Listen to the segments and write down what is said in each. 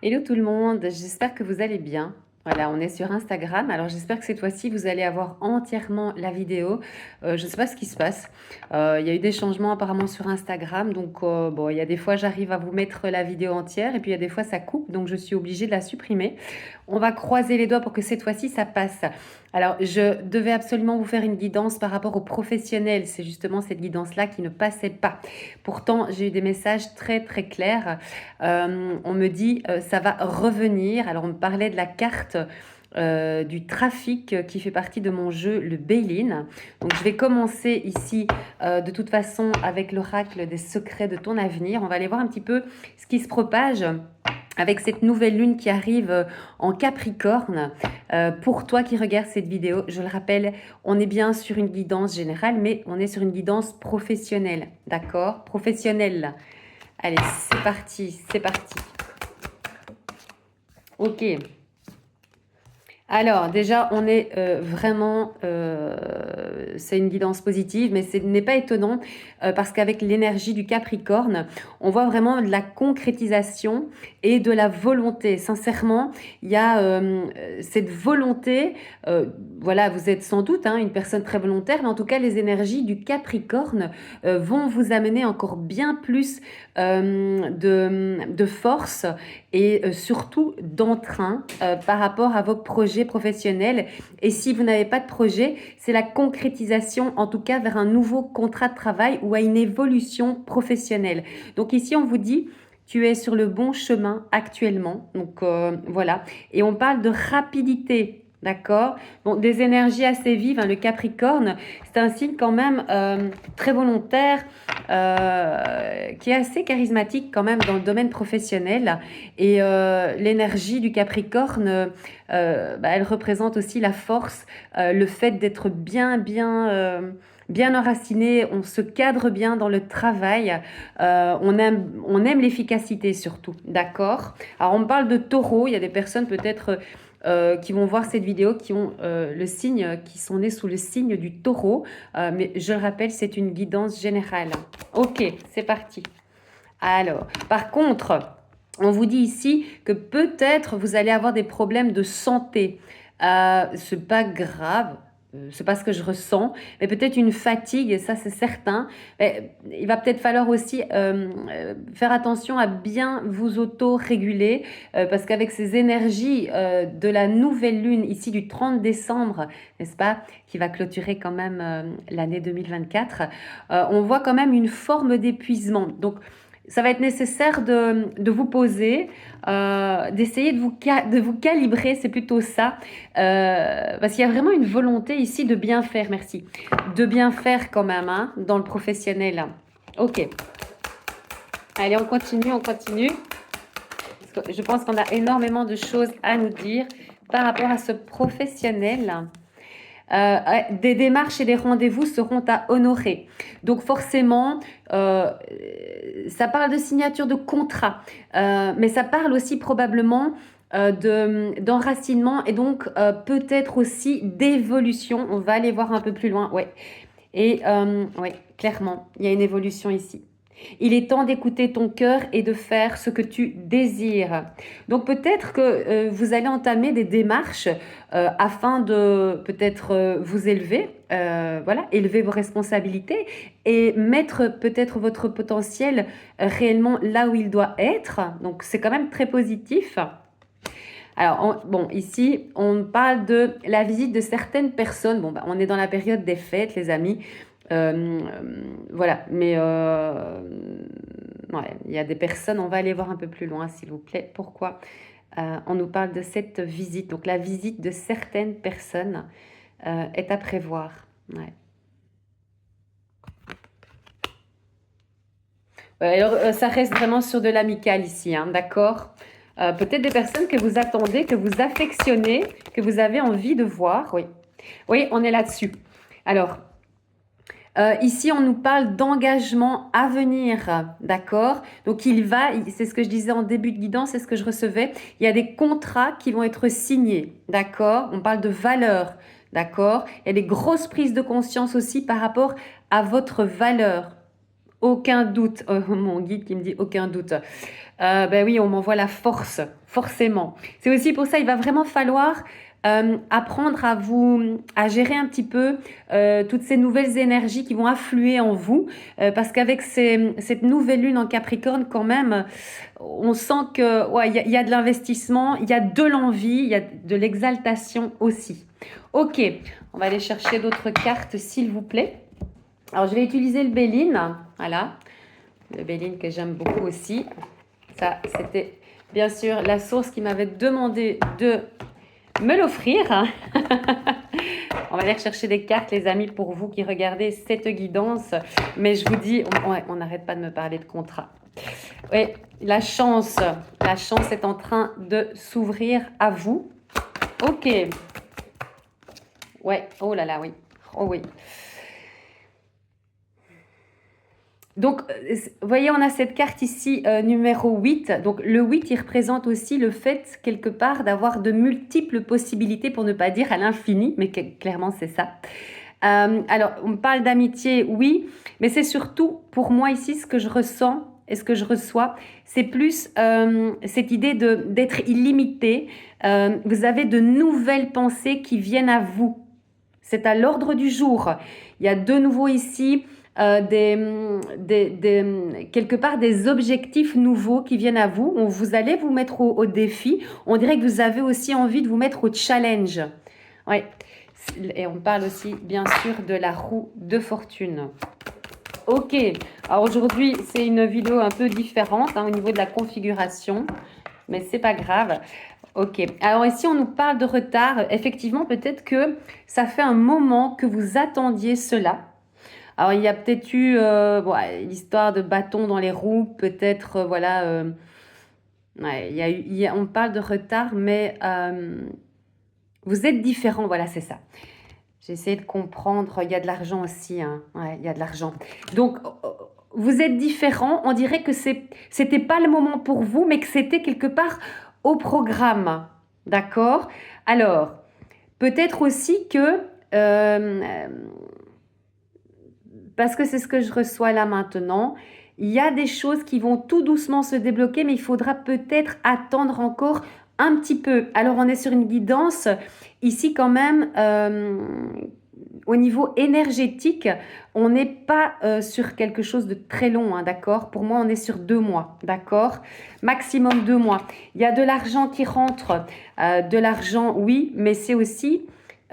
Hello tout le monde, j'espère que vous allez bien. Voilà, on est sur Instagram. Alors j'espère que cette fois-ci, vous allez avoir entièrement la vidéo. Je ne sais pas ce qui se passe. Il y a eu des changements apparemment sur Instagram. Donc bon, il y a des fois, j'arrive à vous mettre la vidéo entière et puis il y a des fois, ça coupe. Donc je suis obligée de la supprimer. On va croiser les doigts pour que cette fois-ci, ça passe. Alors, je devais absolument vous faire une guidance par rapport aux professionnels. C'est justement cette guidance-là qui ne passait pas. Pourtant, j'ai eu des messages très très clairs. On me dit ça va revenir. Alors on me parlait de la carte du trafic qui fait partie de mon jeu, le Bail-in. Donc je vais commencer ici de toute façon avec l'oracle des secrets de ton avenir. On va aller voir un petit peu ce qui se propage avec cette nouvelle lune qui arrive en Capricorne. Pour toi qui regardes cette vidéo, je le rappelle, on est bien sur une guidance générale, mais on est sur une guidance professionnelle. D'accord? Professionnelle. Allez, c'est parti, c'est parti. Ok. Alors, déjà, on est vraiment, c'est une guidance positive, mais ce n'est pas étonnant parce qu'avec l'énergie du Capricorne, on voit vraiment de la concrétisation et de la volonté. Sincèrement, il y a cette volonté, voilà, vous êtes sans doute une personne très volontaire, mais en tout cas, les énergies du Capricorne vont vous amener encore bien plus de force et surtout d'entrain par rapport à vos projets professionnels. Et si vous n'avez pas de projet, c'est la concrétisation, en tout cas, vers un nouveau contrat de travail ou à une évolution professionnelle. Donc ici, on vous dit, tu es sur le bon chemin actuellement. Donc voilà. Et on parle de rapidité. D'accord. Bon, des énergies assez vives. Le Capricorne, c'est un signe quand même très volontaire, qui est assez charismatique quand même dans le domaine professionnel. Et l'énergie du Capricorne, elle représente aussi la force, le fait d'être bien enraciné, on se cadre bien dans le travail, on aime l'efficacité surtout, d'accord? Alors on me parle de taureau, il y a des personnes peut-être qui vont voir cette vidéo, qui ont le signe, qui sont nés sous le signe du taureau, mais je le rappelle, c'est une guidance générale. Ok, c'est parti. Alors, par contre, on vous dit ici que peut-être vous allez avoir des problèmes de santé. C'est pas grave. C'est pas ce que je ressens, mais peut-être une fatigue, ça c'est certain. Mais il va peut-être falloir aussi faire attention à bien vous auto-réguler, parce qu'avec ces énergies de la nouvelle lune ici du 30 décembre, n'est-ce pas, qui va clôturer quand même l'année 2024, on voit quand même une forme d'épuisement. Donc, ça va être nécessaire de vous poser, d'essayer de vous calibrer, c'est plutôt ça, parce qu'il y a vraiment une volonté ici de bien faire, merci, de bien faire quand même, dans le professionnel. Ok, allez, on continue, on continue. Parce que je pense qu'on a énormément de choses à nous dire par rapport à ce professionnel. Des démarches et des rendez-vous seront à honorer. Donc forcément, ça parle de signature de contrat, mais ça parle aussi probablement d'enracinement et donc peut-être aussi d'évolution. On va aller voir un peu plus loin, ouais. Et ouais, clairement, il y a une évolution ici. Il est temps d'écouter ton cœur et de faire ce que tu désires. Donc peut-être que vous allez entamer des démarches afin de peut-être vous élever, voilà, élever vos responsabilités et mettre peut-être votre potentiel réellement là où il doit être. Donc c'est quand même très positif. Alors, bon, ici, on parle de la visite de certaines personnes. Bon, on est dans la période des fêtes, les amis. Voilà, mais ouais, il y a des personnes, on va aller voir un peu plus loin, s'il vous plaît. Pourquoi on nous parle de cette visite? Donc, la visite de certaines personnes est à prévoir. Ouais. Alors, ça reste vraiment sur de l'amical ici, d'accord? Peut-être des personnes que vous attendez, que vous affectionnez, que vous avez envie de voir, oui. Oui, on est là-dessus. Alors, ici, on nous parle d'engagement à venir, d'accord? Donc, c'est ce que je disais en début de guidance, c'est ce que je recevais. Il y a des contrats qui vont être signés, d'accord? On parle de valeur, d'accord? Il y a des grosses prises de conscience aussi par rapport à votre valeur. Aucun doute. Oh, mon guide qui me dit aucun doute. Ben oui, on m'envoie la force, forcément. C'est aussi pour ça, il va vraiment falloir apprendre à gérer un petit peu toutes ces nouvelles énergies qui vont affluer en vous. Parce qu'avec cette nouvelle lune en Capricorne, quand même, on sent que ouais, y a de l'investissement, il y a de l'envie, il y a de l'exaltation aussi. Ok, on va aller chercher d'autres cartes, s'il vous plaît. Alors, je vais utiliser le Béline. Voilà, le Béline que j'aime beaucoup aussi. Ça, c'était bien sûr la source qui m'avait demandé de me l'offrir. On va aller rechercher des cartes, les amis, pour vous qui regardez cette guidance. Mais je vous dis, on n'arrête pas de me parler de contrat. Oui, la chance est en train de s'ouvrir à vous. Ok. Ouais, oh là là, oui. Oh oui. Donc, vous voyez, on a cette carte ici, numéro 8. Donc, le 8, il représente aussi le fait, quelque part, d'avoir de multiples possibilités, pour ne pas dire à l'infini, mais clairement, c'est ça. Alors, on parle d'amitié, oui, mais c'est surtout, pour moi ici, ce que je ressens et ce que je reçois, c'est plus cette idée d'être illimité. Vous avez de nouvelles pensées qui viennent à vous. C'est à l'ordre du jour. Il y a de nouveau ici quelque part des objectifs nouveaux qui viennent à vous. Vous allez vous mettre au défi. On dirait que vous avez aussi envie de vous mettre au challenge. Ouais. Et on parle aussi, bien sûr, de la roue de fortune. Ok. Alors aujourd'hui, c'est une vidéo un peu différente au niveau de la configuration. Mais c'est pas grave. Ok. Alors ici, on nous parle de retard. Effectivement, peut-être que ça fait un moment que vous attendiez cela. Alors, il y a peut-être eu l'histoire de bâton dans les roues, peut-être, voilà. Ouais, on parle de retard, mais vous êtes différents, voilà, c'est ça. J'essaie de comprendre, il y a de l'argent aussi, hein. Ouais, il y a de l'argent. Donc, vous êtes différents, on dirait que c'était pas le moment pour vous, mais que c'était quelque part au programme, d'accord? Alors, peut-être aussi que... parce que c'est ce que je reçois là maintenant, il y a des choses qui vont tout doucement se débloquer, mais il faudra peut-être attendre encore un petit peu. Alors, on est sur une guidance ici quand même, au niveau énergétique, on n'est pas sur quelque chose de très long, hein, d'accord? Pour moi, on est sur 2 mois, d'accord? Maximum 2 mois. Il y a de l'argent qui rentre, de l'argent, oui, mais c'est aussi...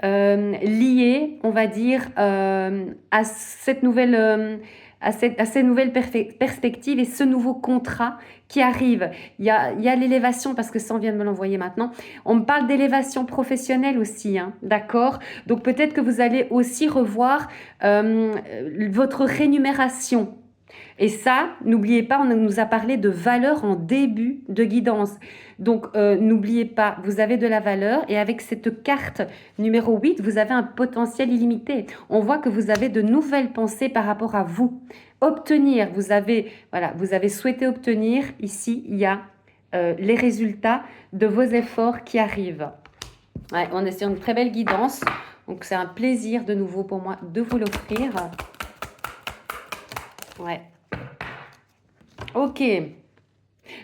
lié, on va dire, à cette nouvelle, à ces nouvelles perspectives et ce nouveau contrat qui arrive. Il y a l'élévation, parce que ça, on vient de me l'envoyer maintenant. On me parle d'élévation professionnelle aussi, hein, d'accord? Donc peut-être que vous allez aussi revoir votre rémunération. Et ça, n'oubliez pas, on nous a parlé de valeur en début de guidance. Donc, n'oubliez pas, vous avez de la valeur et avec cette carte numéro 8, vous avez un potentiel illimité. On voit que vous avez de nouvelles pensées par rapport à vous. Obtenir, vous avez souhaité obtenir. Ici, il y a les résultats de vos efforts qui arrivent. Ouais, on est sur une très belle guidance. Donc, c'est un plaisir de nouveau pour moi de vous l'offrir. Ouais. Ok.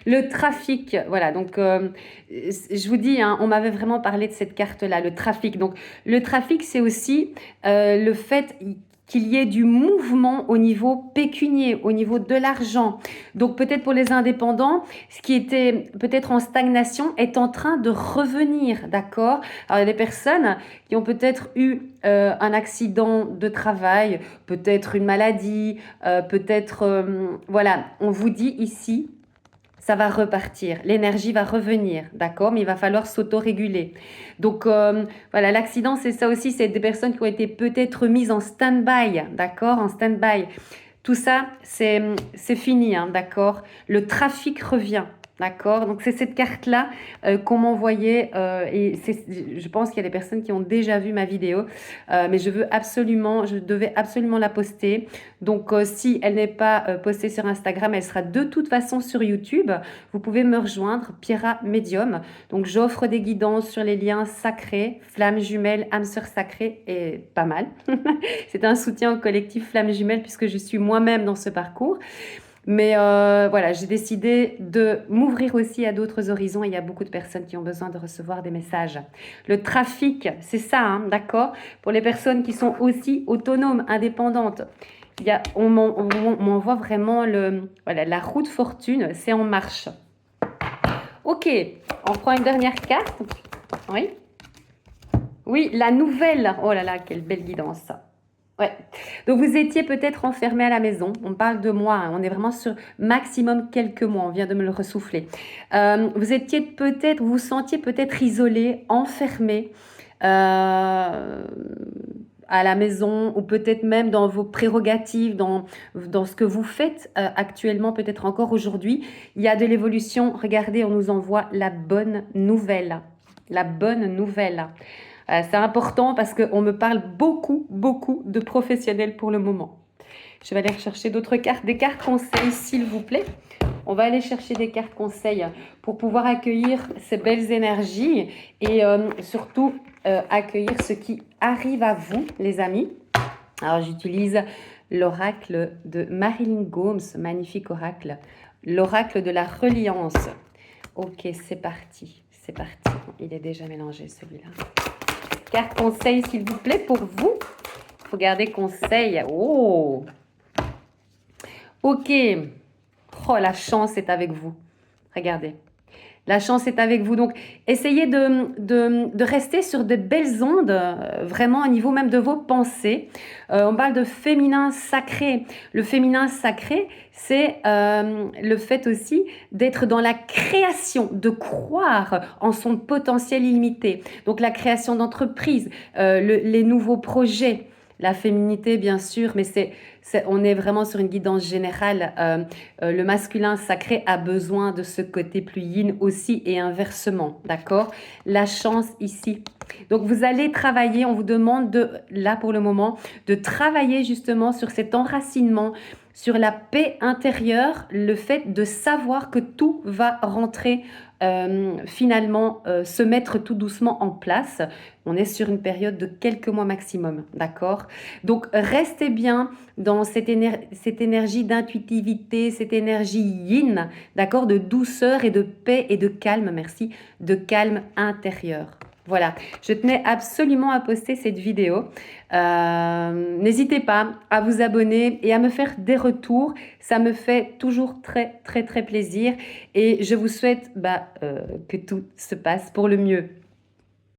Le trafic, voilà, donc je vous dis, hein, on m'avait vraiment parlé de cette carte-là, le trafic. Donc le trafic, c'est aussi le fait qu'il y ait du mouvement au niveau pécunier, au niveau de l'argent. Donc peut-être pour les indépendants, ce qui était peut-être en stagnation est en train de revenir, d'accord? Alors il y a des personnes qui ont peut-être eu un accident de travail, peut-être une maladie, peut-être, voilà, on vous dit ici, ça va repartir, l'énergie va revenir, d'accord? Mais il va falloir s'autoréguler. Donc, voilà, l'accident, c'est ça aussi, c'est des personnes qui ont été peut-être mises en stand-by, d'accord? En stand-by. Tout ça, c'est fini, hein, d'accord? Le trafic revient. D'accord? Donc, c'est cette carte-là qu'on m'envoyait. Je pense qu'il y a des personnes qui ont déjà vu ma vidéo. Mais je devais absolument la poster. Donc, si elle n'est pas postée sur Instagram, elle sera de toute façon sur YouTube. Vous pouvez me rejoindre, Pierra Medium. Donc, j'offre des guidances sur les liens sacrés, flammes jumelles, âme sœur sacrée, et pas mal. C'est un soutien au collectif Flammes Jumelles puisque je suis moi-même dans ce parcours. Mais voilà, j'ai décidé de m'ouvrir aussi à d'autres horizons et il y a beaucoup de personnes qui ont besoin de recevoir des messages. Le trafic, c'est ça, hein, d'accord? Pour les personnes qui sont aussi autonomes, indépendantes, on m'envoie vraiment voilà, la roue de fortune, c'est en marche. Ok, on prend une dernière carte. Oui. Oui, la nouvelle. Oh là là, quelle belle guidance. Ouais. Donc vous étiez peut-être enfermé à la maison. On parle de mois, hein. On est vraiment sur maximum quelques mois. On vient de me le ressouffler. Vous vous sentiez peut-être isolé, enfermé à la maison ou peut-être même dans vos prérogatives, dans ce que vous faites actuellement, peut-être encore aujourd'hui. Il y a de l'évolution. Regardez, on nous envoie la bonne nouvelle. La bonne nouvelle. C'est important parce qu'on me parle beaucoup, beaucoup de professionnels pour le moment. Je vais aller chercher d'autres cartes, des cartes conseils, s'il vous plaît. On va aller chercher des cartes conseils pour pouvoir accueillir ces belles énergies et surtout accueillir ce qui arrive à vous, les amis. Alors, j'utilise l'oracle de Marilyn Gomes, magnifique oracle. L'oracle de la reliance. Ok, c'est parti. C'est parti. Il est déjà mélangé, celui-là. Carte conseil, s'il vous plaît, pour vous. Regardez conseil. Oh! Ok. Oh, la chance est avec vous. Regardez. La chance est avec vous. Donc, essayez de rester sur de belles ondes, vraiment au niveau même de vos pensées. On parle de féminin sacré. Le féminin sacré, c'est le fait aussi d'être dans la création, de croire en son potentiel illimité. Donc, la création d'entreprises, les nouveaux projets. La féminité, bien sûr, mais on est vraiment sur une guidance générale. Le masculin sacré a besoin de ce côté plus yin aussi et inversement, d'accord? La chance ici. Donc, vous allez travailler, on vous demande là pour le moment, de travailler justement sur cet enracinement, sur la paix intérieure, le fait de savoir que tout va rentrer finalement se mettre tout doucement en place. On est sur une période de quelques mois maximum, d'accord? Donc, restez bien dans cette énergie d'intuitivité, cette énergie yin, d'accord? De douceur et de paix et de calme, merci, de calme intérieur. Voilà, je tenais absolument à poster cette vidéo. N'hésitez pas à vous abonner et à me faire des retours. Ça me fait toujours très, très, très plaisir. Et je vous souhaite que tout se passe pour le mieux.